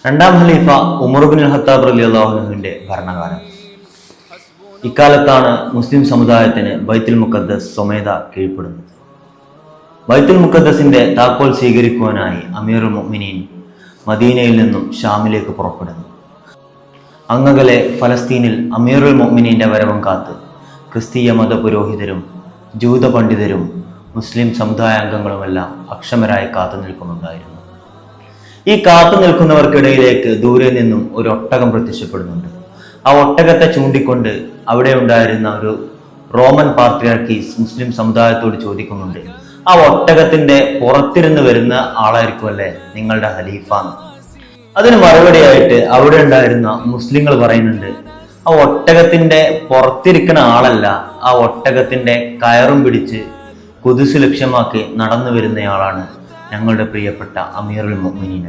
രണ്ടാം ഖലീഫ ഉമർ ഇബ്നുൽ ഖത്താബ് റളിയല്ലാഹു അൻഹുവിന്റെ ഭരണകാലം. ഇക്കാലത്താണ് മുസ്ലിം സമുദായത്തിന് ബൈത്തുൽ മുഖദ്ദസ് സ്വമേധ കീഴ്പ്പെടുന്നത്. ബൈത്തുൽ മുഖദ്ദസിന്റെ താക്കോൽ സ്വീകരിക്കുവാനായി അമീറുൽ മുഅ്മിനീൻ മദീനയിൽ നിന്നും ഷാമിലേക്ക് പുറപ്പെടുന്നു. അങ്ങകലെ ഫലസ്തീനിൽ അമീറുൽ മുഅ്മിനീന്റെ വരവും കാത്ത് ക്രിസ്തീയ മത പുരോഹിതരും ജൂത പണ്ഡിതരും മുസ്ലിം സമുദായാംഗങ്ങളുമെല്ലാം അക്ഷമരായി കാത്തു നിൽക്കുന്നുണ്ടായിരുന്നു. ഈ കാത്തു നിൽക്കുന്നവർക്കിടയിലേക്ക് ദൂരെ നിന്നും ഒരു ഒട്ടകം പ്രത്യക്ഷപ്പെടുന്നുണ്ട്. ആ ഒട്ടകത്തെ ചൂണ്ടിക്കൊണ്ട് അവിടെ ഉണ്ടായിരുന്ന ഒരു റോമൻ പാത്രിയാർക്കീസ് മുസ്ലിം സമുദായത്തോട് ചോദിക്കുന്നുണ്ട്, ആ ഒട്ടകത്തിന്റെ പുറത്തിരുന്ന് വരുന്ന ആളായിരിക്കും അല്ലേ നിങ്ങളുടെ ഖലീഫ? അതിന് മറുപടിയായിട്ട് അവിടെ ഉണ്ടായിരുന്ന മുസ്ലിങ്ങൾ പറയുന്നുണ്ട്, ആ ഒട്ടകത്തിന്റെ പുറത്തിരിക്കുന്ന ആളല്ല, ആ ഒട്ടകത്തിന്റെ കയറും പിടിച്ച് ഖുദ്സ് ലക്ഷ്യമാക്കി നടന്നു വരുന്നയാളാണ് ഞങ്ങളുടെ പ്രിയപ്പെട്ട അമീറുൽ മുഅ്മിനീൻ.